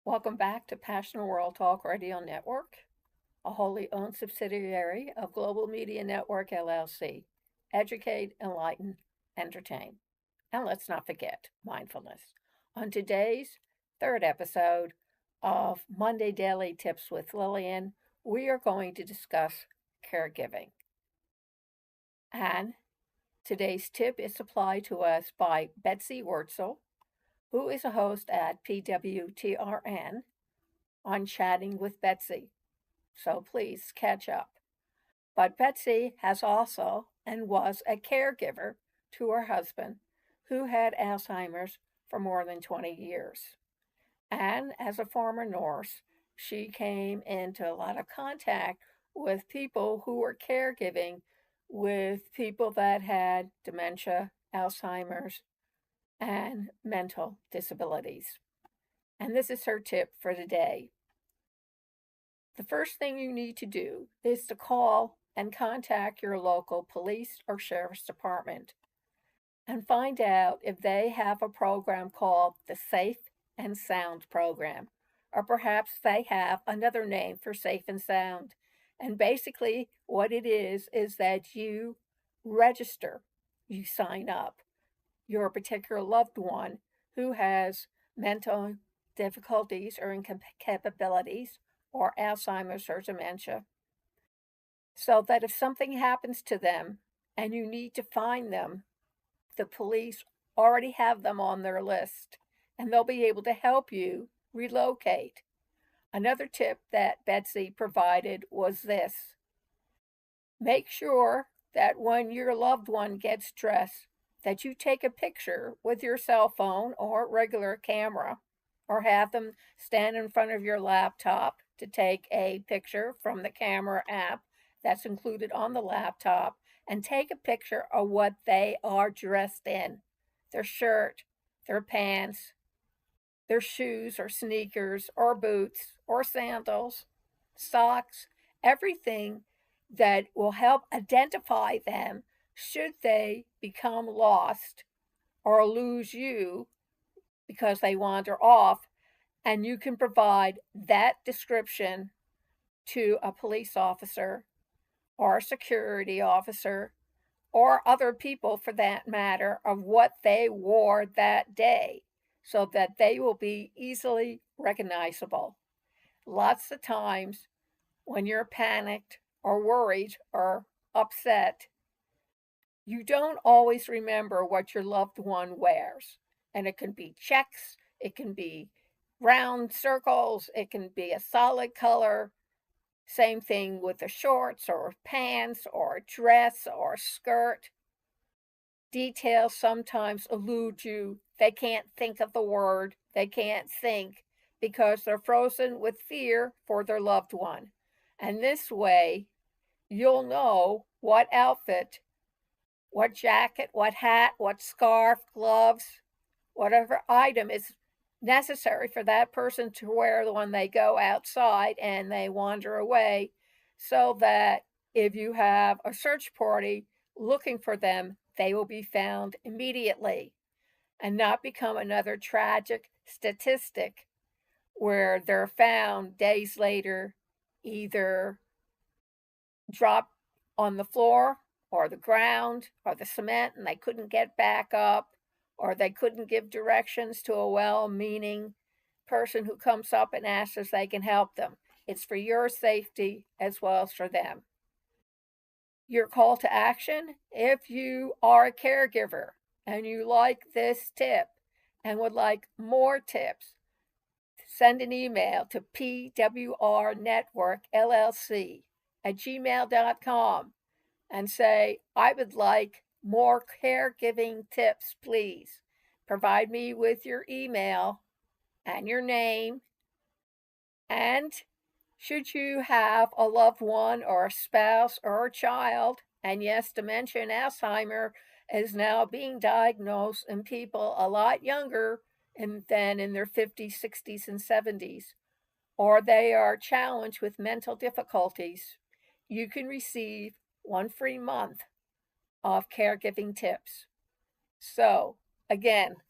Welcome back to Passionate World Talk Radio Network, a wholly owned subsidiary of Global Media Network LLC. Educate, enlighten, entertain. And let's not forget mindfulness. On today's third episode of Monday Daily Tips with Lillian, we are going to discuss caregiving. And today's tip is supplied to us by Betsy Wurzel, who is a host at PWTRN on Chatting with Betsy. So please catch up. But Betsy has also and was a caregiver to her husband, who had Alzheimer's for more than 20 years. And as a former nurse, she came into a lot of contact with people who were caregiving with people that had dementia, Alzheimer's, and mental disabilities. And this is her tip for today. The first thing you need to do is to call and contact your local police or sheriff's department and find out if they have a program called the Safe and Sound program, or perhaps they have another name for Safe and Sound. And basically, what it is that you register, you sign up your particular loved one who has mental difficulties or incapabilities or Alzheimer's or dementia, so that if something happens to them and you need to find them, the police already have them on their list and they'll be able to help you relocate. Another tip that Betsy provided was this: make sure that when your loved one gets dressed, that you take a picture with your cell phone or regular camera, or have them stand in front of your laptop to take a picture from the camera app that's included on the laptop, and take a picture of what they are dressed in: their shirt, their pants, their shoes or sneakers or boots or sandals, socks, everything that will help identify them should they become lost or lose you because they wander off. And you can provide that description to a police officer or a security officer or other people for that matter of what they wore that day, so that they will be easily recognizable. Lots of times when you're panicked or worried or upset, you don't always remember what your loved one wears. And it can be checks, it can be round circles, it can be a solid color. Same thing with the shorts or pants or dress or skirt. Details sometimes elude you. They can't think of the word, they can't think because they're frozen with fear for their loved one. And this way, you'll know what outfit, what jacket, what hat, what scarf, gloves, whatever item is necessary for that person to wear when they go outside and they wander away, so that if you have a search party looking for them, they will be found immediately and not become another tragic statistic where they're found days later, either dropped on the floor or the ground or the cement and they couldn't get back up, or they couldn't give directions to a well-meaning person who comes up and asks if they can help them. It's for your safety as well as for them. Your call to action: if you are a caregiver and you like this tip and would like more tips, send an email to pwrnetworkllc@gmail.com and say, I would like more caregiving tips, please. Provide me with your email and your name. And should you have a loved one or a spouse or a child, and yes, dementia and Alzheimer is now being diagnosed in people a lot younger than in their 50s, 60s, and 70s, or they are challenged with mental difficulties, you can receive 1 free month of caregiving tips. So, again,